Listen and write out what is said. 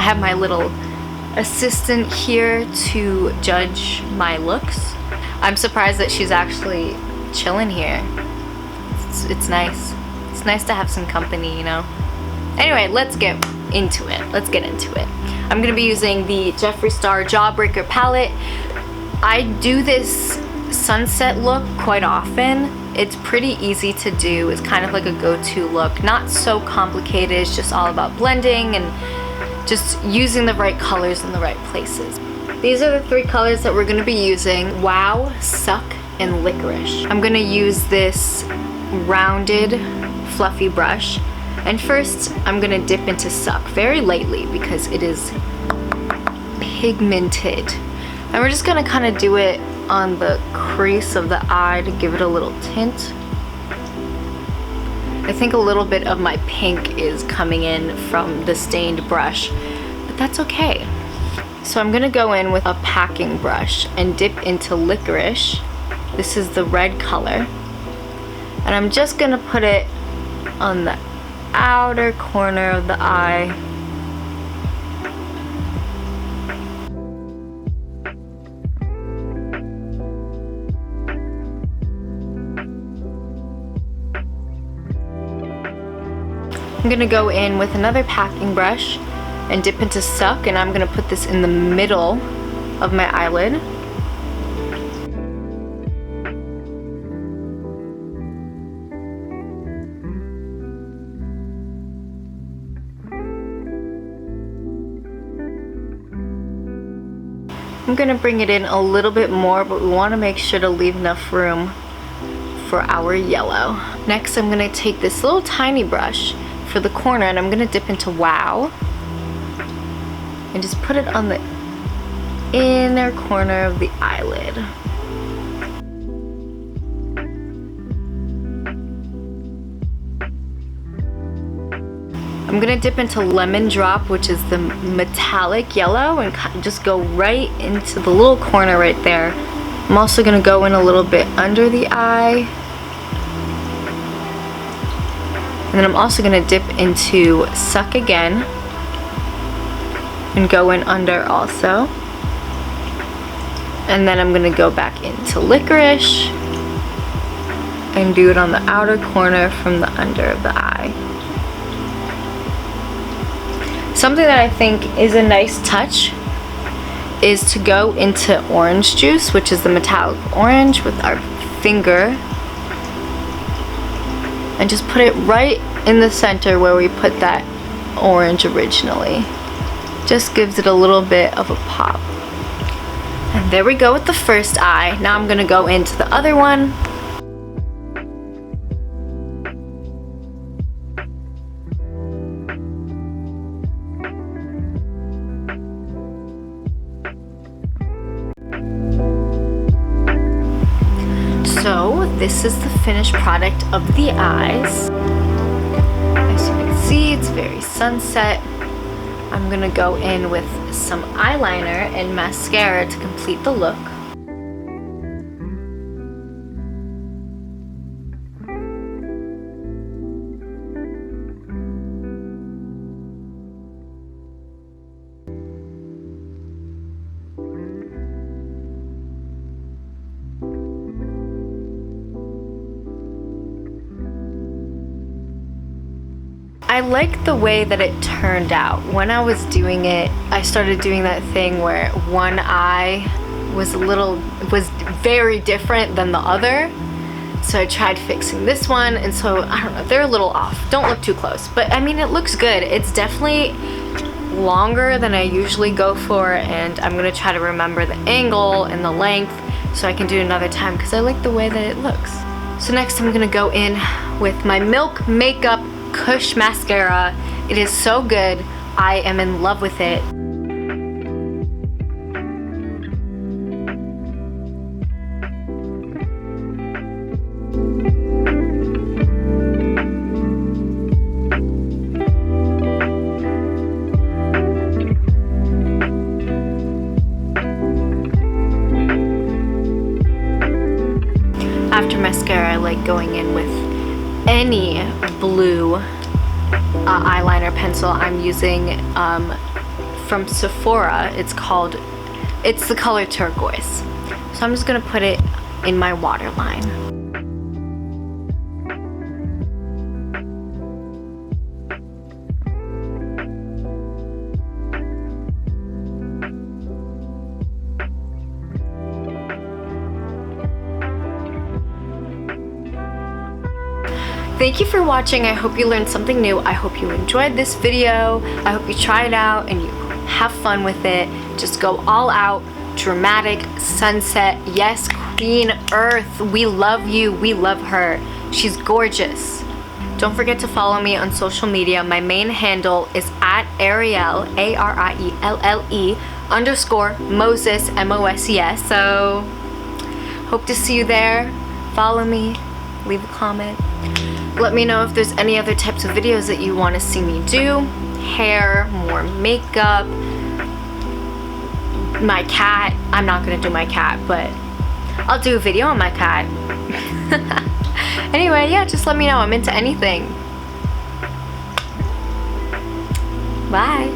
have my little assistant here to judge my looks. I'm surprised that she's actually chilling here. It's nice. It's nice to have some company, you know? Anyway, let's get into it. I'm gonna be using the Jeffree Star Jawbreaker palette. I do this sunset look quite often. It's pretty easy to do. It's kind of like a go-to look. Not so complicated. It's just all about blending and just using the right colors in the right places. These are the 3 colors that we're gonna be using: Wow, Suck, and Licorice. I'm gonna use this rounded, fluffy brush. And first, I'm gonna dip into Suck very lightly because it is pigmented. And we're just gonna kind of do it on the crease of the eye to give it a little tint. I think a little bit of my pink is coming in from the stained brush, but that's okay. So I'm gonna go in with a packing brush and dip into Licorice. This is the red color. And I'm just gonna put it on the outer corner of the eye. I'm gonna go in with another packing brush and dip into Suck, and I'm gonna put this in the middle of my eyelid. I'm gonna bring it in a little bit more, but we wanna make sure to leave enough room for our yellow. Next, I'm gonna take this little tiny brush for the corner and I'm gonna dip into Wow and just put it on the inner corner of the eyelid. I'm gonna dip into Lemon Drop, which is the metallic yellow, and just go right into the little corner right there. I'm also gonna go in a little bit under the eye. And then I'm also gonna dip into Suck again and go in under also. And then I'm gonna go back into Licorice and do it on the outer corner from the under of the eye. Something that I think is a nice touch is to go into orange juice, which is the metallic orange, with our finger and just put it right in the center where we put that orange originally. Just gives it a little bit of a pop. And there we go with the first eye. Now I'm gonna go into the other one. So this is the finished product of the eyes. As you can see, it's very sunset. I'm gonna go in with some eyeliner and mascara to complete the look. I like the way that it turned out. When I was doing it, I started doing that thing where one eye was very different than the other. So I tried fixing this one, and so I don't know, they're a little off. Don't look too close, but I mean, it looks good. It's definitely longer than I usually go for, and I'm gonna try to remember the angle and the length so I can do it another time because I like the way that it looks. So next I'm gonna go in with my Milk Makeup Kush mascara. It is so good. I am in love with it. After mascara, I like going in with any blue eyeliner pencil. I'm using from Sephora. It's the color turquoise. So I'm just gonna put it in my waterline. Thank you for watching. I hope you learned something new. I hope you enjoyed this video. I hope you try it out and you have fun with it. Just go all out, dramatic sunset. Yes, Queen Earth, we love you. We love her. She's gorgeous. Don't forget to follow me on social media. My main handle is at Arielle, ARIELLE _Moses, MOSES. So hope to see you there. Follow me, leave a comment. Let me know if there's any other types of videos that you want to see me do. Hair, more makeup, my cat. I'm not gonna do my cat, but I'll do a video on my cat. Anyway, yeah, just let me know. I'm into anything. Bye.